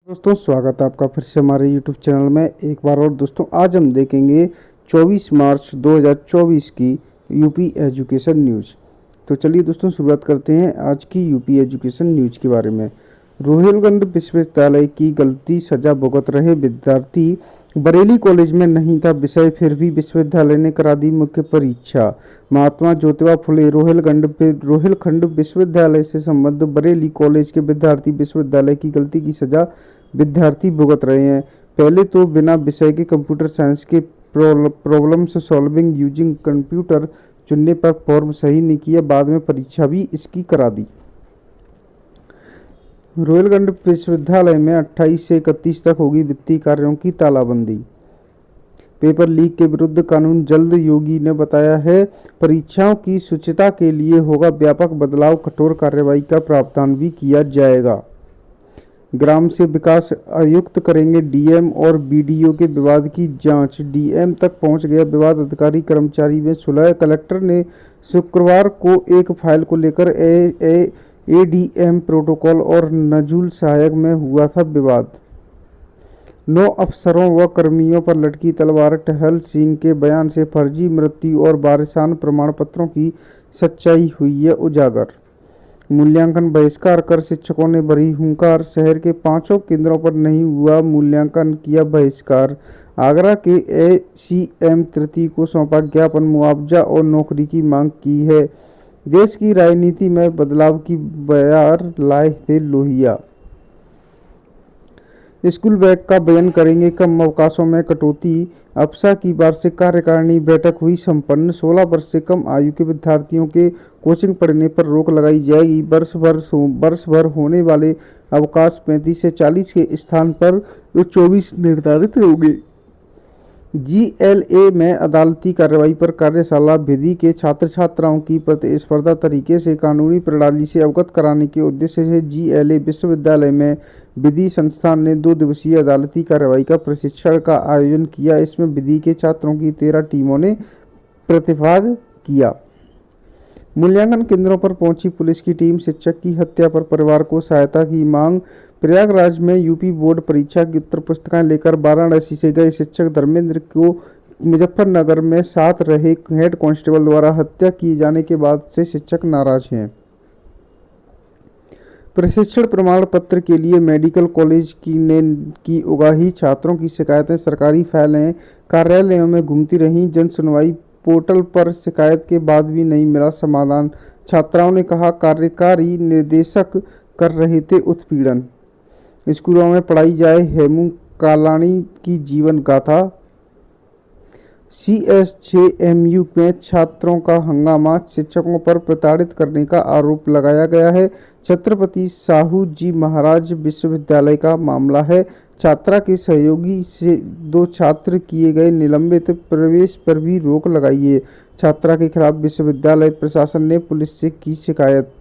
दोस्तों स्वागत है आपका फिर से हमारे YouTube चैनल में एक बार। और दोस्तों आज हम देखेंगे 24 मार्च 2024 की यूपी एजुकेशन न्यूज़। तो चलिए दोस्तों शुरुआत करते हैं आज की यूपी एजुकेशन न्यूज़ के बारे में। रोहिलखंड विश्वविद्यालय की गलती सजा भुगत रहे विद्यार्थी, बरेली कॉलेज में नहीं था विषय फिर भी विश्वविद्यालय ने करा दी मुख्य परीक्षा। महात्मा ज्योतिबा फुले रोहिलखंड विश्वविद्यालय से संबद्ध बरेली कॉलेज के विद्यार्थी विश्वविद्यालय की गलती की सजा विद्यार्थी भुगत रहे हैं। पहले तो बिना विषय के कंप्यूटर साइंस के प्रॉब्लम्स सॉल्विंग यूजिंग कंप्यूटर चुनने पर फॉर्म सही नहीं किया, बाद में परीक्षा भी इसकी करा दी। रोहिलखंड विश्वविद्यालय में 28 से 31 तक होगी वित्तीय कार्यों की तालाबंदी। पेपर लीक के विरुद्ध कानून जल्द, योगी ने बताया है। परीक्षाओं की शुचिता के लिए होगा व्यापक बदलाव, कठोर कार्रवाई का प्रावधान भी किया जाएगा। ग्राम से विकास आयुक्त करेंगे डीएम और बीडीओ के विवाद की जांच। डीएम तक पहुंच गया विवाद, अधिकारी कर्मचारी में सुलह। कलेक्टर ने शुक्रवार को एक फाइल को लेकर एडीएम प्रोटोकॉल और नजूल सहायक में हुआ था विवाद। 9 अफसरों व कर्मियों पर लटकी तलवार, टहल सिंह के बयान से फर्जी मृत्यु और वारिसान प्रमाण पत्रों की सच्चाई हुई है उजागर। मूल्यांकन बहिष्कार कर शिक्षकों ने भरी हुंकार, शहर के 5 केंद्रों पर नहीं हुआ मूल्यांकन, किया बहिष्कार। आगरा के एसीएम तृतीय को सौंपा ज्ञापन, मुआवजा और नौकरी की मांग की है। देश की राजनीति में बदलाव की बयार लाए थे लोहिया। स्कूल बैग का वजन करेंगे कम, अवकाशों में कटौती। अप्सा की वार्षिक कार्यकारिणी बैठक हुई संपन्न। 16 वर्ष से कम आयु के विद्यार्थियों के कोचिंग पढ़ने पर रोक लगाई जाएगी। वर्ष भर होने वाले अवकाश 35 से 40 के स्थान पर 24 निर्धारित होंगे। जीएलए में अदालती कार्रवाई पर कार्यशाला, विधि के छात्र छात्राओं की प्रतिस्पर्धा तरीके से कानूनी प्रणाली से अवगत कराने के उद्देश्य से जीएलए विश्वविद्यालय में विधि संस्थान ने 2 दिवसीय अदालती कार्रवाई का प्रशिक्षण का आयोजन किया। इसमें विधि के छात्रों की 13 टीमों ने प्रतिभाग किया। मूल्यांकन केंद्रों पर पहुंची पुलिस की टीम, शिक्षक की हत्या पर परिवार को सहायता की मांग। प्रयागराज में यूपी बोर्ड परीक्षा की उत्तर पुस्तिकाएं लेकर वाराणसी से गए शिक्षक धर्मेंद्र को मुजफ्फरनगर में साथ रहे हेड कांस्टेबल द्वारा हत्या किए जाने के बाद से शिक्षक नाराज हैं। प्रशिक्षण प्रमाण पत्र के लिए मेडिकल कॉलेज की उगाही, छात्रों की शिकायतें सरकारी फाइलें कार्यालयों में घूमती रहीं। जन सुनवाई पोर्टल पर शिकायत के बाद भी नहीं मिला समाधान। छात्राओं ने कहा कार्यकारी निर्देशक कर रहे थे उत्पीड़न। स्कूलों में पढ़ाई जाए हेमू कालानी की जीवन गाथा। सीएसजेएमयू में छात्रों का हंगामा, शिक्षकों पर प्रताड़ित करने का आरोप लगाया गया है। छत्रपति साहू जी महाराज विश्वविद्यालय का मामला है। छात्रा के सहयोगी से 2 छात्र किए गए निलंबित, प्रवेश पर भी रोक लगाई है। छात्रा के खिलाफ विश्वविद्यालय प्रशासन ने पुलिस से की शिकायत।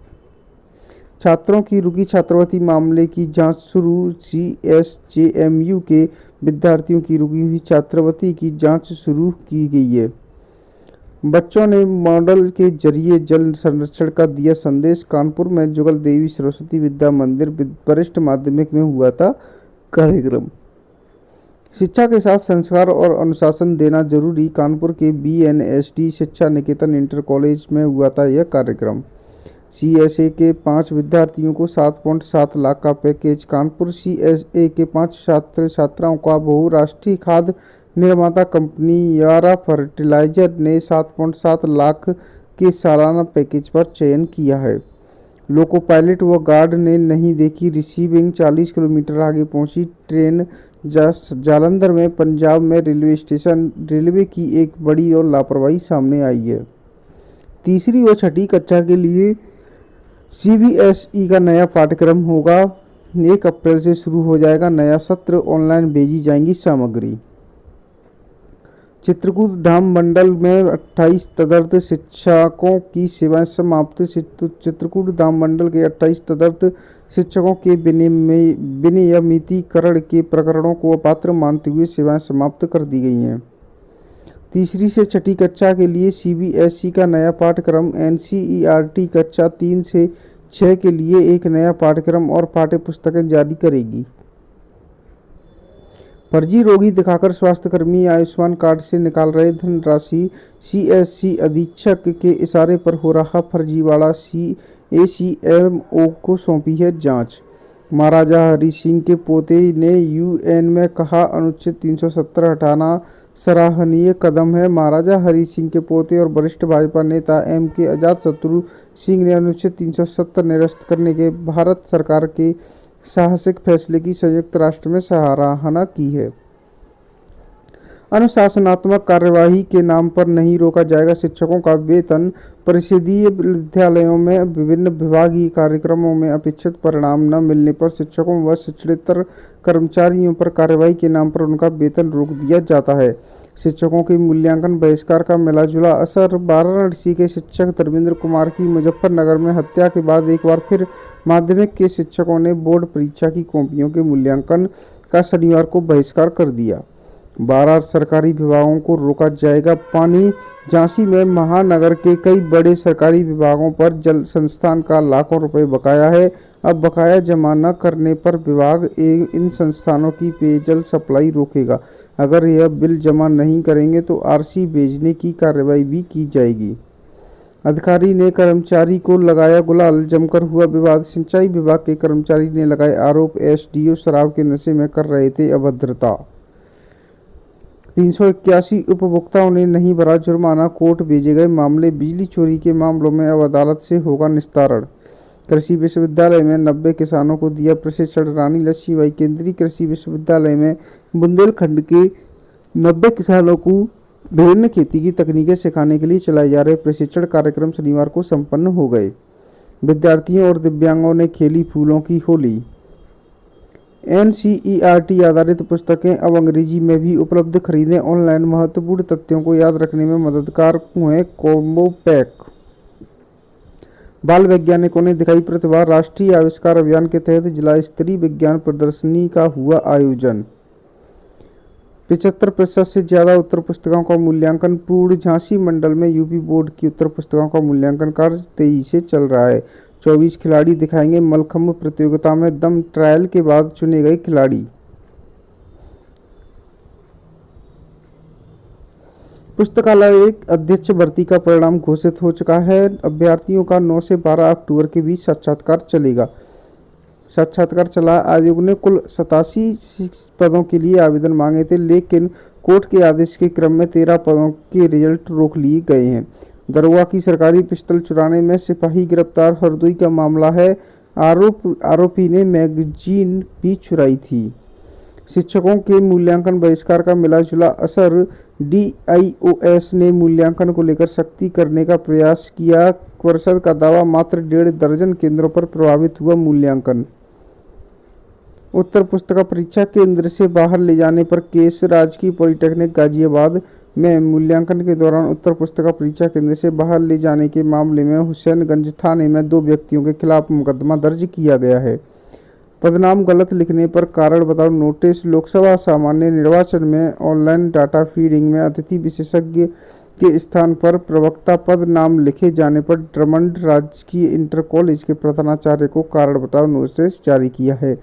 छात्रों की रुकी छात्रवृत्ति मामले की जांच शुरू। सीएसजेएमयू के विद्यार्थियों की रुकी हुई छात्रवृत्ति की जांच शुरू की गई है। बच्चों ने मॉडल के जरिए जल संरक्षण का दिया संदेश। कानपुर में जुगल देवी सरस्वती विद्या मंदिर वरिष्ठ माध्यमिक में हुआ था कार्यक्रम। शिक्षा के साथ संस्कार और अनुशासन देना जरूरी, कानपुर के बीएनएसडी शिक्षा निकेतन इंटर कॉलेज में हुआ था यह कार्यक्रम। सीएसए के 5 विद्यार्थियों को 7.7 लाख का पैकेज। कानपुर सीएसए के 5 छात्र छात्राओं का बहुराष्ट्रीय खाद्य निर्माता कंपनी यारा फर्टिलाइजर ने 7.7 लाख के सालाना पैकेज पर चयन किया है। लोको पायलट व गार्ड ने नहीं देखी रिसीविंग, 40 किलोमीटर आगे पहुंची ट्रेन। जालंधर में पंजाब में रेलवे की एक बड़ी और लापरवाही सामने आई है। तीसरी और छठी कक्षा के लिए सीबीएसई का नया पाठ्यक्रम होगा। 1 अप्रैल से शुरू हो जाएगा नया सत्र, ऑनलाइन भेजी जाएंगी सामग्री। चित्रकूट धाम मंडल में 28 तदर्थ शिक्षकों की सेवाएं समाप्त। चित्रकूट धाम मंडल के 28 तदर्थ शिक्षकों के विनियमितीकरण के प्रकरणों को अपात्र मानते हुए सेवाएं समाप्त कर दी गई हैं। तीसरी से छठी कक्षा के लिए सीबीएसई का नया पाठ्यक्रम। एनसीईआरटी कक्षा 3 से 6 के लिए एक नया पाठ्यक्रम और पाठ्य पुस्तकें जारी करेगी। फर्जी रोगी दिखाकर स्वास्थ्यकर्मी आयुष्मान कार्ड से निकाल रहे धनराशि, सीएससी अधीक्षक के इशारे पर हो रहा फर्जीवाड़ा, एसीएमओ को सौंपी है जांच। महाराजा हरि सिंह के पोते ने यूएन में कहा, अनुच्छेद 370 हटाना सराहनीय कदम है। महाराजा हरि सिंह के पोते और वरिष्ठ भाजपा नेता के अजातशत्रु सिंह ने अनुच्छेद 370 निरस्त करने के भारत सरकार के साहसिक फैसले की संयुक्त राष्ट्र में सराहना की है। अनुशासनात्मक कार्यवाही के नाम पर नहीं रोका जाएगा शिक्षकों का वेतन। परिषदीय विद्यालयों में विभिन्न विभागीय कार्यक्रमों में अपेक्षित परिणाम न मिलने पर शिक्षकों व शिक्षणेतर कर्मचारियों पर कार्यवाही के नाम पर उनका वेतन रोक दिया जाता है। शिक्षकों के मूल्यांकन बहिष्कार का मिलाजुला असर। वाराणसी के शिक्षक धर्मेंद्र कुमार की मुजफ्फरनगर में हत्या के बाद एक बार फिर माध्यमिक के शिक्षकों ने बोर्ड परीक्षा की कॉपियों के मूल्यांकन का शनिवार को बहिष्कार कर दिया। 12 सरकारी विभागों को रोका जाएगा पानी। झांसी में महानगर के कई बड़े सरकारी विभागों पर जल संस्थान का लाखों रुपए बकाया है। अब बकाया जमा न करने पर विभाग इन संस्थानों की पेयजल सप्लाई रोकेगा। अगर यह बिल जमा नहीं करेंगे तो आरसी भेजने की कार्रवाई भी की जाएगी। अधिकारी ने कर्मचारी को लगाया गुलाल, जमकर हुआ विवाद। सिंचाई विभाग के कर्मचारी ने लगाए आरोप, एसडीओ शराब के नशे में कर रहे थे अभद्रता। 381 उपभोक्ताओं ने नहीं भरा जुर्माना, कोर्ट भेजे गए मामले। बिजली चोरी के मामलों में अब अदालत से होगा निस्तारण। कृषि विश्वविद्यालय में 90 किसानों को दिया प्रशिक्षण। रानी लक्ष्मीबाई केंद्रीय कृषि विश्वविद्यालय में बुंदेलखंड के 90 किसानों को विभिन्न खेती की तकनीकें सिखाने के लिए चलाए जा रहे प्रशिक्षण कार्यक्रम शनिवार को संपन्न हो गए। विद्यार्थियों और दिव्यांगों ने खेली फूलों की होली। एनसीईआरटी आधारित पुस्तकें अब अंग्रेजी में भी उपलब्ध, खरीदें ऑनलाइन। महत्वपूर्ण तथ्यों को याद रखने में मददगार हुए कॉम्बो पैक। बाल वैज्ञानिकों ने दिखाई प्रतिभा। राष्ट्रीय आविष्कार अभियान के तहत जिला स्तरीय विज्ञान प्रदर्शनी का हुआ आयोजन। 75% से ज्यादा उत्तर पुस्तिकाओं का मूल्यांकन पूर्ण। झांसी मंडल में यूपी बोर्ड की उत्तर पुस्तिकाओं का मूल्यांकन कार्य तेजी से चल रहा है। 24 खिलाड़ी दिखाएंगे मलखम्ब प्रतियोगिता में दम। ट्रायल के बाद चुने गए खिलाड़ी। पुस्तकालय अध्यक्ष भर्ती का परिणाम घोषित हो चुका है। अभ्यर्थियों का 9 से 12 अक्टूबर के बीच साक्षात्कार चला। आयोग ने कुल 87 पदों के लिए आवेदन मांगे थे, लेकिन कोर्ट के आदेश के क्रम में 13 पदों के रिजल्ट रोक लिए गए हैं। दरोगा की सरकारी पिस्टल चुराने में सिपाही गिरफ्तार। हरदोई का मामला है। आरोपी ने मैगजीन भी चुराई थी। शिक्षकों के मूल्यांकन बहिष्कार का मिलाजुला असर। डीआईओएस ने मूल्यांकन को लेकर सख्ती करने का प्रयास किया। परिषद का दावा, मात्र 1.5 दर्जन केंद्रों पर प्रभावित हुआ मूल्यांकन। उत्तर पुस्तिका परीक्षा केंद्र से बाहर ले जाने पर केस। राजकीय पॉलिटेक्निक गाजियाबाद में मूल्यांकन के दौरान उत्तर पुस्तिका परीक्षा केंद्र से बाहर ले जाने के मामले में हुसैनगंज थाने में 2 व्यक्तियों के खिलाफ मुकदमा दर्ज किया गया है। पदनाम गलत लिखने पर कारण बताओ नोटिस। लोकसभा सामान्य निर्वाचन में ऑनलाइन डाटा फीडिंग में अतिथि विशेषज्ञ के स्थान पर प्रवक्ता पद नाम लिखे जाने पर ड्रमंड राजकीय इंटर कॉलेज के प्रधानाचार्य को कारण बताओ नोटिस जारी किया है।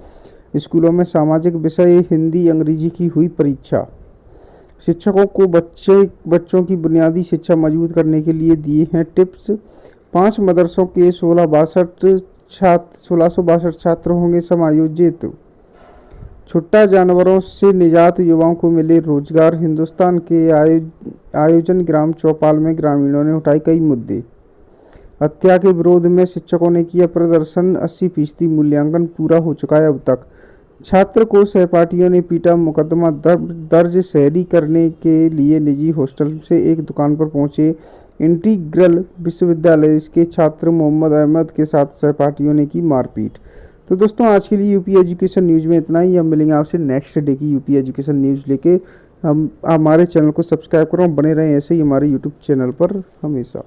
स्कूलों में सामाजिक विषय हिंदी अंग्रेजी की हुई परीक्षा। शिक्षकों को बच्चों की बुनियादी शिक्षा मजबूत करने के लिए दिए हैं टिप्स। 5 मदरसों के 1662 छात्र होंगे समायोजित। छुट्टा जानवरों से निजात, युवाओं को मिले रोजगार। हिंदुस्तान के आयोजन ग्राम चौपाल में ग्रामीणों ने उठाए कई मुद्दे। हत्या के विरोध में शिक्षकों ने किया प्रदर्शन। 80% मूल्यांकन पूरा हो चुका है अब तक। छात्र को सहपाठियों ने पीटा, मुकदमा दर्ज। शहरी करने के लिए निजी हॉस्टल से एक दुकान पर पहुंचे इंटीग्रल विश्वविद्यालय के छात्र मोहम्मद अहमद के साथ सहपाठियों ने की मारपीट। तो दोस्तों आज के लिए यूपी एजुकेशन न्यूज़ में इतना ही। हम मिलेंगे आपसे नेक्स्ट डे की यूपी एजुकेशन न्यूज़ लेके। हम हमारे चैनल को सब्सक्राइब करो, बने रहें ऐसे ही हमारे यूट्यूब चैनल पर हमेशा।